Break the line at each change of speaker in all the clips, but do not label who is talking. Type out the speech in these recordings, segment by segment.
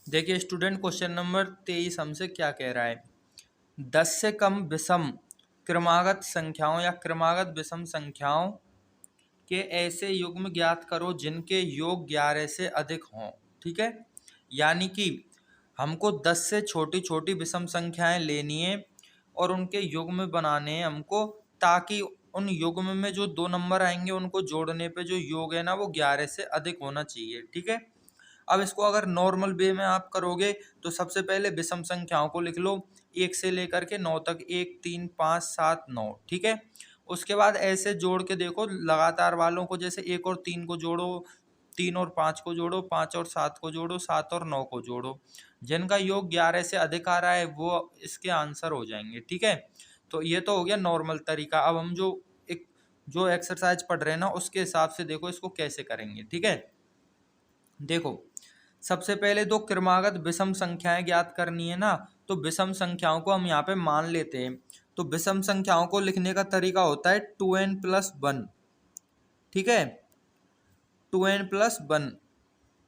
देखिए student, question number 23 हमसे क्या कह रहा है। 10 से कम विषम क्रमागत संख्याओं या क्रमागत विषम संख्याओं के ऐसे युग्म ज्ञात करो जिनके योग 11 से अधिक हों। ठीक है, यानी कि हमको 10 से छोटी छोटी विषम संख्याएं लेनी है और उनके युग्म बनाने हैं हमको, ताकि उन युग्म में जो दो नंबर आएंगे उनको जोड़ने पे जो योग है ना वो 11 से अधिक होना चाहिए। ठीक है, अब इसको अगर नॉर्मल वे में आप करोगे तो सबसे पहले विषम संख्याओं को लिख लो 1 से लेकर के 9 तक, 1 3 5 7 9। ठीक है, उसके बाद ऐसे जोड़ के देखो लगातार वालों को, जैसे 1 और 3 को जोड़ो, 3 और 5 को जोड़ो, 5 और 7 को जोड़ो, 7 और 9 को जोड़ो, जिनका योग 11 से अधिक आ रहा है वो इसके आंसर हो जाएंगे। ठीक है, तो ये तो हो गया नॉर्मल तरीका। अब हम जो एक्सरसाइज पढ़ रहे हैं ना उसके हिसाब से देखो इसको कैसे करेंगे। ठीक है, देखो सबसे पहले दो क्रमागत विषम संख्याएं ज्ञात करनी है ना, तो विषम संख्याओं को हम यहाँ पे मान लेते हैं। तो विषम संख्याओं को लिखने का तरीका होता है 2n+1। ठीक है, 2n+1,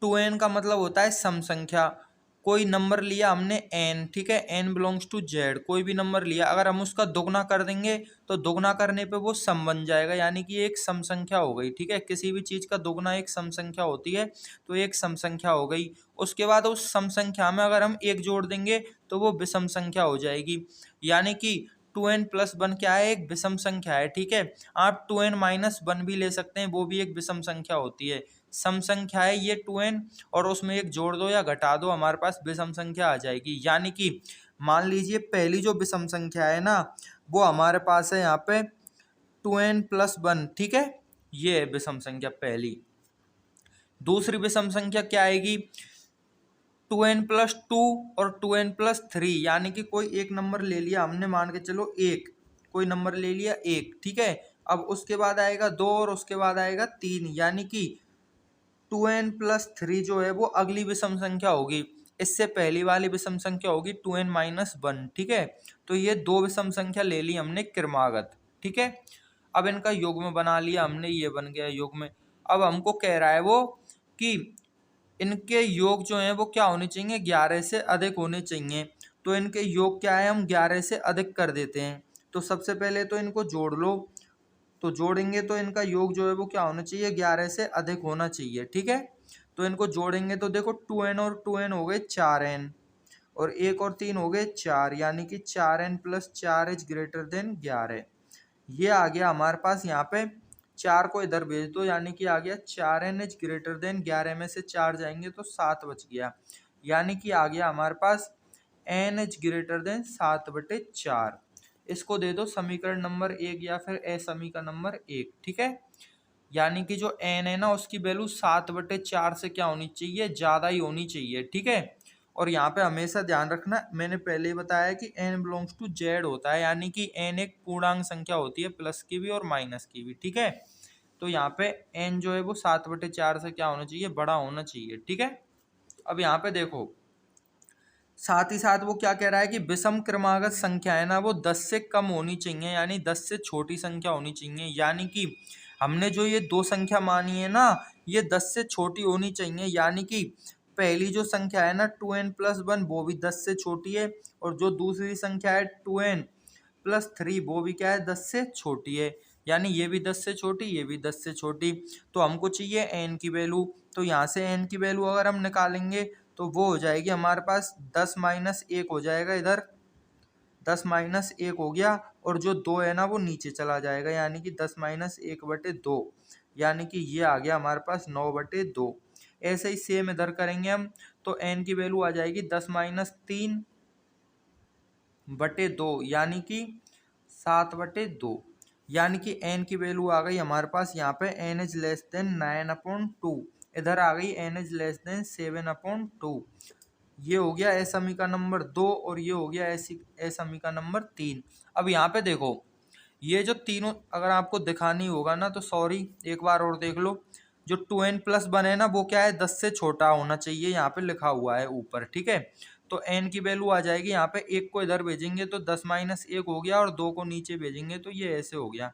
2n का मतलब होता है सम संख्या। कोई नंबर लिया हमने n, ठीक है, n बिलोंग्स टू z, कोई भी नंबर लिया, अगर हम उसका दोगुना कर देंगे तो दोगुना करने पे वो सम बन जाएगा, यानी कि एक सम संख्या हो गई। ठीक है, किसी भी चीज का दोगुना एक सम संख्या होती है, तो एक सम संख्या हो गई। उसके बाद उस सम संख्या में अगर हम एक जोड़ देंगे तो वो विषम संख्या हो जाएगी, यानी कि 2n+1 क्या है, एक विषम संख्या है। ठीक है, आप 2n-1 भी ले सकते हैं, वो भी एक विषम संख्या होती है। सम संख्या है ये 2n, और उसमें एक जोड़ दो या घटा दो, हमारे पास विषम संख्या आ जाएगी। यानी कि मान लीजिए पहली जो विषम संख्या है ना वो हमारे पास है यहाँ पे 2n+1। ठीक है, ये है विषम संख्या पहली। दूसरी विषम संख्या क्या आएगी, 2n+2 और 2n+3, यानी कि कोई एक नंबर ले लिया हमने, मान के चलो एक, कोई नंबर ले लिया एक। ठीक है, अब उसके बाद आएगा 2 और उसके बाद आएगा 3, यानी कि 2n+3 जो है वो अगली विषम संख्या होगी। इससे पहली वाली विषम संख्या होगी 2n-1। ठीक है, तो ये दो विषम संख्या ले ली हमने क्रमागत। ठीक है, अब इनका युग्म बना लिया हमने, ये बन गया युग्म। अब हमको कह रहा है वो कि इनके योग जो हैं वो क्या होने चाहिए, 11 से अधिक होने चाहिए। तो इनके योग क्या है, हम 11 से अधिक कर देते हैं। तो सबसे पहले तो इनको जोड़ लो, तो जोड़ेंगे तो इनका योग जो है वो क्या होना चाहिए, 11 से अधिक होना चाहिए। ठीक है, तो इनको जोड़ेंगे तो देखो 2n और 2n हो गए 4n, और 1 और 3 हो गए 4, यानी कि 4n+4 इज ग्रेटर देन 11। ये आ गया हमारे पास, यहाँ पे 4 को इधर भेज दो, यानी कि आ गया 4n इज ग्रेटर देन 11 में से 4 जाएंगे तो 7 बच गया, यानी कि आ गया हमारे पास n इज ग्रेटर देन 7/4। इसको दे दो समीकरण नंबर 1 या फिर समीकरण नंबर 1। ठीक है, यानी कि जो n है ना उसकी वैल्यू 7/4 से क्या होनी चाहिए, ज्यादा ही होनी चाहिए। ठीक है, और यहाँ पे हमेशा ध्यान रखना, मैंने पहले ही बताया कि n बिलोंग्स टू z होता है, यानी कि n एक पूर्णांक संख्या होती है, प्लस की भी और माइनस की भी। ठीक है, तो यहाँ पे n जो है वो 7/4 से क्या होना चाहिए, बड़ा होना चाहिए। ठीक है, अब यहाँ पे देखो साथ ही साथ वो क्या कह रहा है कि विषम क्रमागत संख्या है ना वो 10 से कम होनी चाहिए, यानी 10 से छोटी संख्या होनी चाहिए। यानी कि हमने जो ये दो संख्या मानी है ना ये 10 से छोटी होनी चाहिए, यानी कि पहली जो संख्या है ना 2n+1 वो भी 10 से छोटी है, और जो दूसरी संख्या है 2n+3 वो भी क्या है, 10 से छोटी है, यानी ये भी 10 से छोटी, ये भी 10 से छोटी। तो हमको चाहिए n की वैल्यू, तो यहाँ से n की वैल्यू अगर हम निकालेंगे तो वो हो जाएगी हमारे पास 10-1 हो जाएगा, इधर 10-1 हो गया, और जो 2 है ना वो नीचे चला जाएगा, यानी कि 10-1/2, यानी कि ये आ गया हमारे पास 9/2। ऐसे ही सेम इधर करेंगे हम, तो n की वैल्यू आ जाएगी 10-3/2, यानी कि 7/2, यानी कि n की वैल्यू आ गई हमारे पास यहाँ पे n इज लेस देन 9/2, इधर आ गई n इज लेस देन 7/2। ये हो गया ए समीकरण नंबर 2, और ये हो गया ए समीकरण नंबर 3। अब यहाँ पे देखो ये जो तीनों अगर आपको दिखानी होगा ना तो सॉरी एक बार और देख लो, जो 2n+1 है ना वो क्या है, 10 से छोटा होना चाहिए, यहाँ पे लिखा हुआ है ऊपर। ठीक है, तो n की वैल्यू आ जाएगी, यहाँ पे 1 को इधर भेजेंगे तो 10-1 हो गया, और 2 को नीचे भेजेंगे तो ये ऐसे हो गया,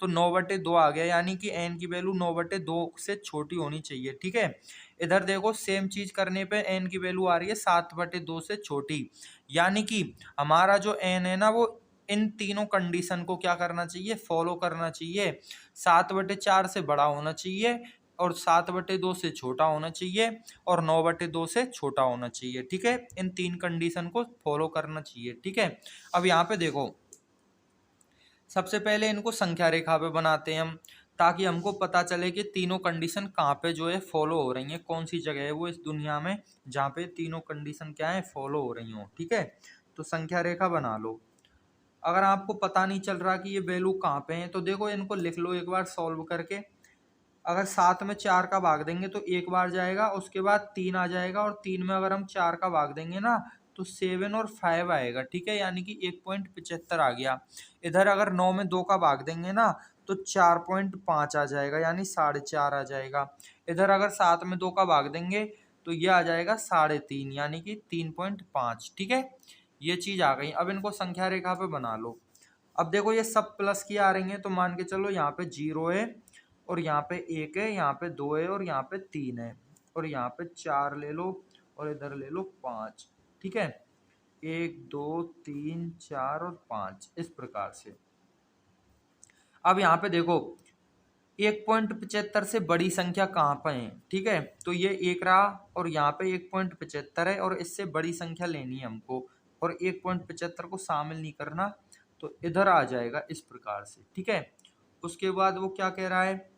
तो 9/2 आ गया, यानी कि n की वैल्यू 9/2 से छोटी होनी चाहिए। ठीक है, इधर देखो सेम चीज करने पे n की वैल्यू आ रही है 7/2 से छोटी, यानी कि हमारा जो n है ना वो इन तीनों कंडीशन को क्या करना चाहिए, फॉलो करना चाहिए। 7/4 से बड़ा होना चाहिए और 7/2 से छोटा होना चाहिए और 9/2 से छोटा होना चाहिए। ठीक है, इन तीन कंडीशन को फॉलो करना चाहिए। ठीक है, अब यहाँ पे देखो सबसे पहले इनको संख्या रेखा पे बनाते हैं हम, ताकि हमको पता चले कि तीनों कंडीशन कहाँ पे जो है फॉलो हो रही हैं, कौन सी जगह है वो इस दुनिया में जहाँ पे तीनों कंडीशन क्या है फॉलो हो रही हो। ठीक है, तो संख्या रेखा बना लो। अगर आपको पता नहीं चल रहा कि ये वैल्यू कहाँ पे है तो देखो इनको लिख लो एक बार सॉल्व करके। अगर 7 में 4 का भाग देंगे तो एक बार जाएगा, उसके बाद 3 आ जाएगा और 3 में अगर हम 4 का भाग देंगे ना तो 7 और 5 आएगा। ठीक है, यानी कि 1.75 आ गया। इधर अगर 9 में 2 का भाग देंगे ना तो 4.5 आ जाएगा, यानी 4.5 आ जाएगा। इधर अगर 7 में 2 का भाग देंगे तो ये आ जाएगा 3.5, यानी कि 3.5। ठीक है, ये चीज आ गई। अब इनको संख्या रेखा पे बना लो। अब देखो ये सब प्लस की आ रही है तो मान के चलो यहाँ पे 0 है और यहाँ पे 1 है, यहाँ पे 2 है और यहाँ पे 3 है और यहाँ पे 4 ले लो और इधर ले लो 5। ठीक है, 1 2 3 4 और 5 इस प्रकार से। अब यहाँ पे देखो 1.75 से बड़ी संख्या कहाँ पे है। ठीक है, तो ये 1 रहा और यहाँ पे 1.75 है और इससे बड़ी संख्या लेनी है हमको और 1.75 को शामिल नहीं करना, तो इधर आ जाएगा इस प्रकार से। ठीक है, उसके बाद वो क्या कह रहा है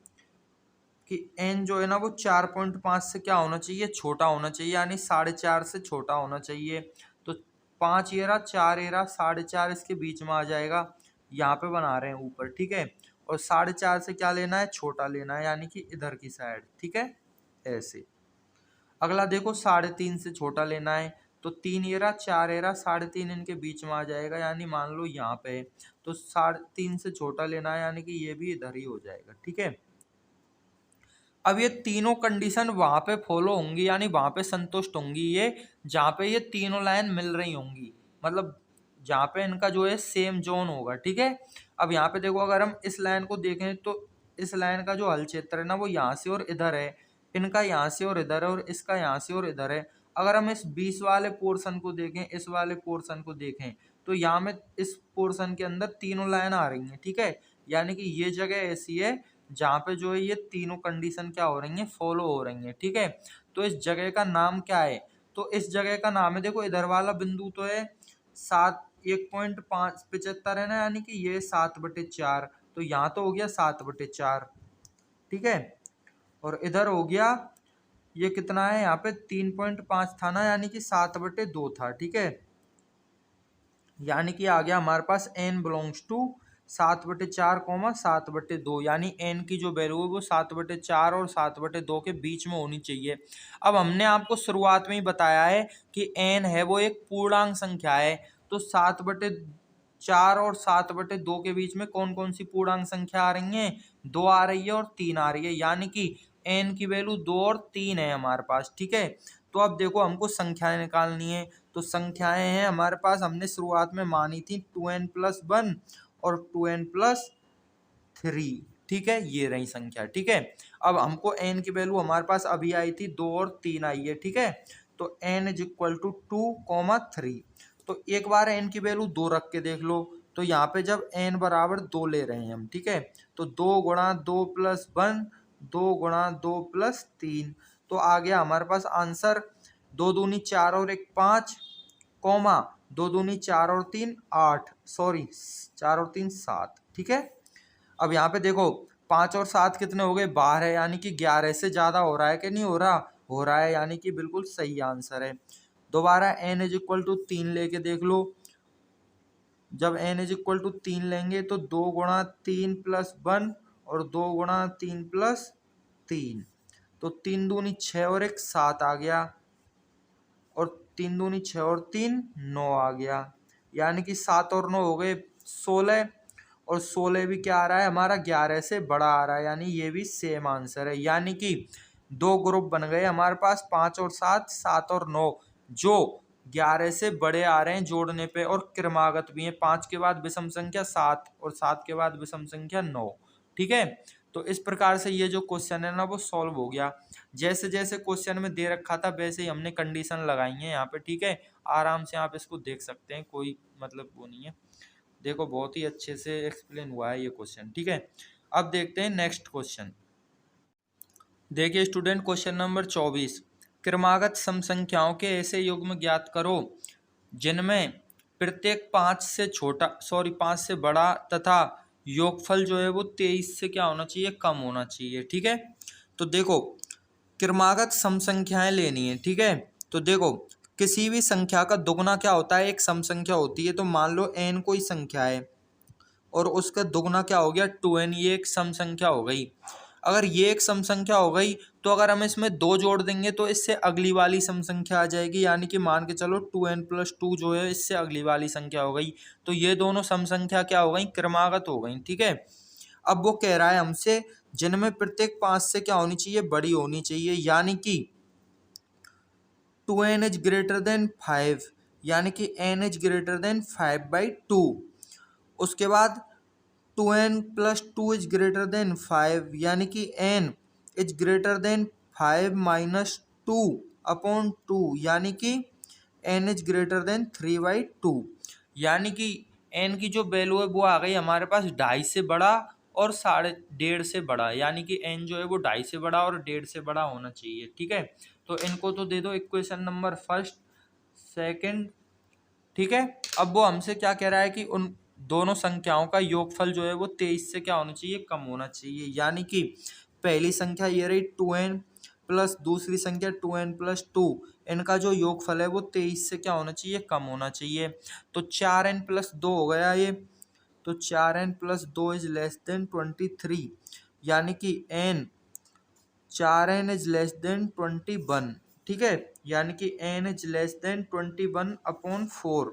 कि n जो है ना वो 4.5 से क्या होना चाहिए, छोटा होना चाहिए, यानी 4.5 से छोटा होना चाहिए। तो 5 ये रहा, 4 ये रहा, 4.5 इसके बीच में आ जाएगा, यहाँ पे बना रहे हैं ऊपर। ठीक है, और 4.5 से क्या लेना है, छोटा लेना है, यानी कि इधर की साइड। ठीक है, ऐसे। अगला देखो 3.5 से छोटा लेना है तो 3 ये रहा, 4 ये रहा, 3.5 इनके बीच में आ जाएगा, यानी मान लो यहाँ पे है तो 3.5 से छोटा लेना है, यानी कि ये भी इधर ही हो जाएगा। ठीक है, अब ये तीनों कंडीशन वहां पे फॉलो होंगी, यानी वहां पे संतुष्ट होंगी ये जहाँ पे ये तीनों लाइन मिल रही होंगी, मतलब जहाँ पे इनका जो है सेम जोन होगा। ठीक है, अब यहाँ पे देखो अगर हम इस लाइन को देखें तो इस लाइन का जो हल क्षेत्र है ना वो यहाँ से और इधर है, इनका यहाँ से और इधर है और इसका यहाँ से और इधर है। अगर हम इस 20 वाले पोर्शन को देखें, इस वाले पोर्शन को देखें तो यहाँ में इस पोर्शन के अंदर तीनों लाइन आ रही हैं। ठीक है, यानी कि ये जगह ऐसी है जहाँ पे जो है ये तीनों कंडीशन क्या हो रही हैं, फॉलो हो रही हैं। ठीक है, तो इस जगह का नाम क्या है, तो इस जगह का नाम है, देखो इधर वाला बिंदु तो है 1.75 है ना, यानी कि ये 7/4, तो यहाँ तो हो गया 7/4। ठीक है, और इधर हो गया ये कितना है, यहाँ पे 3.5 था ना, यानी कि 7/2 था। ठीक है, यानी कि आ गया हमारे पास n बिलोंग्स टू 7/4 7/2, यानी n की जो वैल्यू है वो 7/4 और 7/2 के बीच में होनी चाहिए। अब हमने आपको शुरुआत में ही बताया है कि n है वो एक पूर्णांक संख्या है, तो 7/4 और 7/2 के बीच में कौन कौन सी पूर्णांक संख्या आ रही है, 2 आ रही है और 3 आ रही है, यानी कि n की वैल्यू 2 और 3 है हमारे पास। ठीक है, तो अब देखो हमको संख्याएं निकालनी है, तो संख्याएं हैं हमारे पास, हमने शुरुआत में मानी थी 2n+1 और 2n+3। ठीक है, ये रही संख्या। ठीक है, अब हमको n की वैल्यू हमारे पास अभी आई थी 2 और 3 आई है। ठीक है, तो n = 2, 3। तो एक बार n की वैल्यू 2 रख के देख लो, तो यहाँ पे जब n बराबर 2 ले रहे हैं हम, ठीक है, तो 2 × 2+1, 2 × 2+3, तो आ गया हमारे पास आंसर 2 दूनी 4 और 1 5, 2 दूनी 4 और 3 8, सॉरी 4 और 3 7। ठीक है, अब यहाँ पे देखो 5 और 7 कितने हो गए, 12 है, यानी कि 11 से ज्यादा हो रहा है कि नहीं हो रहा, हो रहा है, यानी कि बिल्कुल सही आंसर है। दोबारा n = 3 लेके देख लो, जब n = 3 लेंगे तो 2 × 3+1 और 2 × 3+3, तो 3 दूनी 6 और 1 7 आ गया और 3 दूनी 6 और 3 9 आ गया, यानी कि 7 और 9 हो गए 16, और 16 भी क्या आ रहा है हमारा, 11 से बड़ा आ रहा है, यानी ये भी सेम आंसर है। यानी कि 2 ग्रुप बन गए हमारे पास, 5 और 7, 7 और 9, जो 11 से बड़े आ रहे हैं जोड़ने पे और क्रमागत भी है, 5 के बाद विषम संख्या 7 और 7 के बाद विषम संख्या 9। ठीक है, तो इस प्रकार से ये जो क्वेश्चन है ना वो सॉल्व हो गया। जैसे जैसे क्वेश्चन में दे रखा था वैसे ही हमने कंडीशन लगाई है यहाँ पे, ठीक है। आराम से आप इसको देख सकते हैं, कोई मतलब वो नहीं है। देखो बहुत ही अच्छे से एक्सप्लेन हुआ है ये क्वेश्चन, ठीक है। अब देखते हैं नेक्स्ट क्वेश्चन। देखिए स्टूडेंट, क्वेश्चन नंबर 24, क्रमागत सम संख्याओं के ऐसे युग्म ज्ञात करो जिनमें प्रत्येक 5 से बड़ा तथा योगफल जो है वो 23 से क्या होना चाहिए, कम होना चाहिए, ठीक है। तो देखो क्रमागत सम संख्याएं लेनी है, ठीक है। तो देखो किसी भी संख्या का दुगुना क्या होता है, एक सम संख्या होती है। तो मान लो n कोई संख्या है और उसका दुगुना क्या हो गया 2n, ये एक सम संख्या हो गई। अगर ये एक सम संख्या हो गई तो अगर हम इसमें 2 जोड़ देंगे तो इससे अगली वाली सम संख्या आ जाएगी, यानी कि मान के चलो 2n+2 जो है इससे अगली वाली संख्या हो गई। तो ये दोनों सम संख्या क्या हो गई, क्रमागत हो गई, ठीक है। अब वो कह रहा है हमसे जिनमें प्रत्येक 5 से क्या होनी चाहिए, बड़ी होनी चाहिए, यानी कि 2n इज ग्रेटर देन 5, यानी कि n इज ग्रेटर देन 5/2। उसके बाद 2n+2 इज ग्रेटर देन 5, यानी कि n इज ग्रेटर देन 5-2/2, यानी कि n इज ग्रेटर देन 3/2। यानी कि n की जो वैल्यू है वो आ गई हमारे पास 2.5 से बड़ा और 1.5 से बड़ा, यानी कि n जो है वो 2.5 से बड़ा और 1.5 से बड़ा होना चाहिए, ठीक है। तो इनको तो दे दो इक्वेशन नंबर फर्स्ट, सेकंड, ठीक है। अब वो हमसे क्या कह रहा है कि उन दोनों संख्याओं का योगफल जो है वो 23 से क्या होना चाहिए, कम होना चाहिए। यानी कि पहली संख्या ये रही 2n प्लस दूसरी संख्या 2n+2, इनका जो योगफल है वो 23 से क्या होना चाहिए, कम होना चाहिए। तो 4n+2 हो गया ये। तो 4n+2 इज लेस देन 23, यानी कि n 4n is less than 21, ठीक है। यानी कि n इज लेस देन 21/4,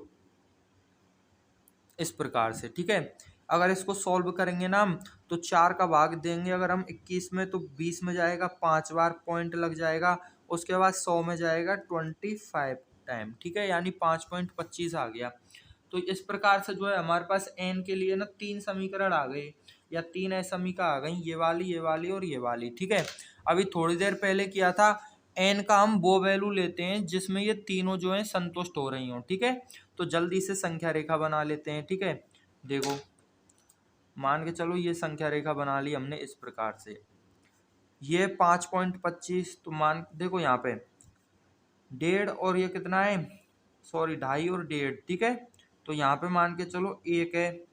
इस प्रकार से, ठीक है। अगर इसको सॉल्व करेंगे ना हम तो 4 का भाग देंगे अगर हम 21 में तो 20 में जाएगा, 5 बार पॉइंट लग जाएगा। उसके बाद 100 में जाएगा 25 टाइम, ठीक है, यानी 5.25 आ गया। तो इस प्रकार से जो है हमारे पास n के लिए ना 3 समीकरण आ गए, या 3 समीकरण आ गई, ये वाली और ये वाली, ठीक है। अभी थोड़ी देर पहले किया था, n का हम वो वैल्यू लेते हैं जिसमें ये तीनों जो है संतुष्ट हो रही हो, ठीक है। तो जल्दी से संख्या रेखा बना लेते हैं, ठीक है। देखो मान के चलो ये संख्या रेखा बना ली हमने इस प्रकार से, ये 5.25, तो मान देखो यहाँ पे 1.5 और ये कितना है, सॉरी 2.5 और 1.5, ठीक है। तो यहाँ पे मान के चलो 1 है,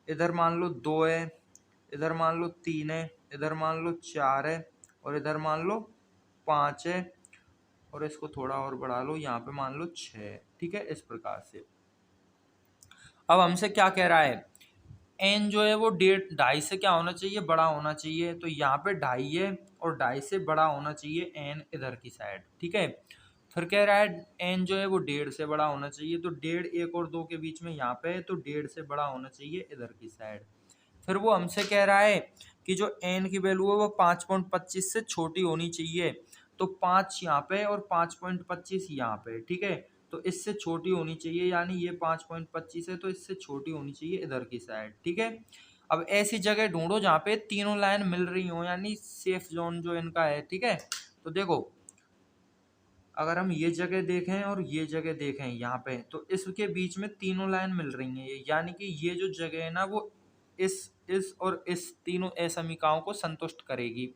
इधर मान लो 2 है, इधर मान लो 3 है, इधर मान लो 4 है और इधर मान लो 5 है, और इसको थोड़ा और बढ़ा लो, यहाँ पे मान लो 6 है, ठीक है, इस प्रकार से। अब हमसे क्या कह रहा है, n जो है वो 1.5 से क्या होना चाहिए, बड़ा होना चाहिए। तो यहाँ पे 2.5 है और 2.5 से बड़ा होना चाहिए n इधर की साइड, ठीक है। फिर कह रहा है n जो है वो 1.5 से बड़ा होना चाहिए। तो 1.5 1 और 2 के बीच में यहाँ पे है, तो 1.5 से बड़ा होना चाहिए इधर की साइड। फिर वो हमसे कह रहा है कि जो n की वैल्यू है वो 5.25 से छोटी होनी चाहिए। तो 5 यहाँ पे और 5.25 यहाँ पे, ठीक है। तो इससे छोटी होनी चाहिए, यानी ये 5.25 है तो इससे छोटी होनी चाहिए इधर की साइड, ठीक है। अब ऐसी जगह ढूंढो जहाँ पे तीनों लाइन मिल रही हो, यानी सेफ जोन जो इनका है, ठीक है। तो देखो अगर हम ये जगह देखें और ये जगह देखें यहाँ पे, तो इसके बीच में तीनों लाइन मिल रही हैं, यानी कि ये जो जगह है ना वो इस और इस तीनों असमीकाओं को संतुष्ट करेगी।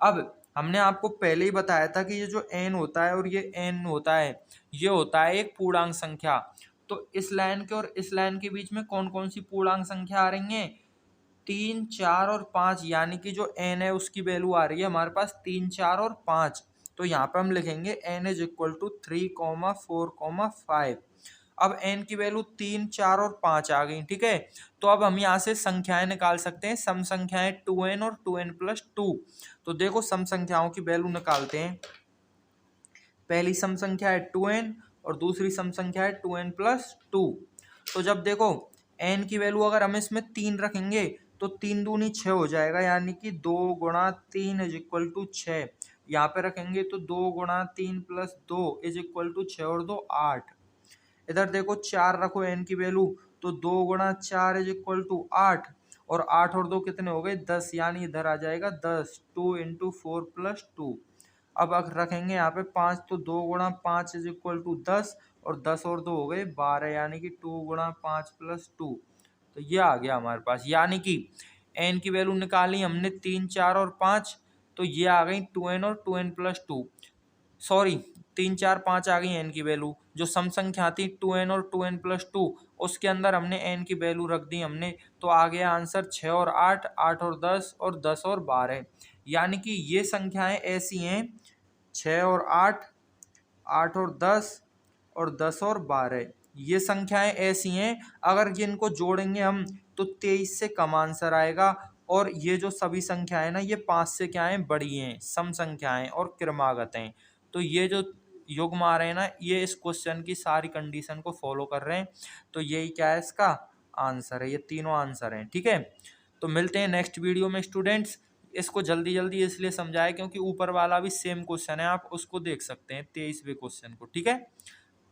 अब हमने आपको पहले ही बताया था कि ये जो n होता है और ये n होता है, ये होता है एक पूर्णांक संख्या। तो इस लाइन के और इस लाइन के बीच में कौन कौन सी पूर्णांक संख्या आ रही हैं, 3, 4 और 5, यानी कि जो n है उसकी वैल्यू आ रही है हमारे पास 3, 4 और 5। तो यहाँ पे हम लिखेंगे n इज इक्वल टू 3, 4, 5। अब n की वैल्यू 3, 4 और 5 आ गई, ठीक है। तो अब हम यहाँ से संख्याएं निकाल सकते हैं, सम संख्याएं 2n और 2n+2। तो देखो सम संख्याओं की वैल्यू निकालते हैं। पहली सम संख्या है 2n और दूसरी सम संख्या है 2n+2। तो जब देखो n की वैल्यू अगर हम इसमें 3 रखेंगे तो 3 दूनी 6 हो जाएगा, यानी कि 2 गुणा 3 इज इक्वल टू 6। यहाँ पे रखेंगे तो 2 गुणा 3 + 2 इज इक्वल टू 6 और 2 8। इधर देखो 4 रखो n की वैल्यू, तो 2 गुणा 4 इज इक्वल टू 8, और 8 और 2 कितने हो गए 10, यानी इधर आ जाएगा 10। 2 × 4 + 2, अब अगर रखेंगे यहाँ पे 5 तो 2 × 5 = 10 और 10 और 2 हो गए 12 यानी कि 2 × 5 + 2। तो ये आ गया हमारे पास, यानी कि n की वैल्यू निकाली हमने 3, 4 और 5, तो ये आ गई 2n और 2n+2। सॉरी 3, 4, 5 आ गई n की वैल्यू। जो सम संख्या थी 2n और 2n+2 उसके अंदर हमने n की वैल्यू रख दी हमने, तो आ गया आंसर 6 और 8, 8 और 10 और 10 और 12। यानी कि ये संख्याएं ऐसी हैं 6 और 8, 8 और 10 और 10 और 12। ये संख्याएं ऐसी हैं अगर इनको जोड़ेंगे हम तो 23 से कम आंसर आएगा। और ये जो सभी संख्याएं ना ये 5 से क्या है, बड़ी हैं, सम संख्याएं और क्रमागत हैं। तो ये जो युग्म आ रहे हैं ना ये इस क्वेश्चन की सारी कंडीशन को फॉलो कर रहे हैं। तो यही क्या है, इसका आंसर है, ये तीनों आंसर हैं। ठीक है, तो मिलते हैं नेक्स्ट वीडियो में स्टूडेंट्स। इसको जल्दी जल्दी इसलिए समझाया क्योंकि ऊपर वाला भी सेम क्वेश्चन है, आप उसको देख सकते हैं 23वें क्वेश्चन को। ठीक है,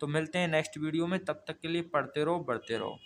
तो मिलते हैं नेक्स्ट वीडियो में, तब तक के लिए पढ़ते रहो, बढ़ते रहो।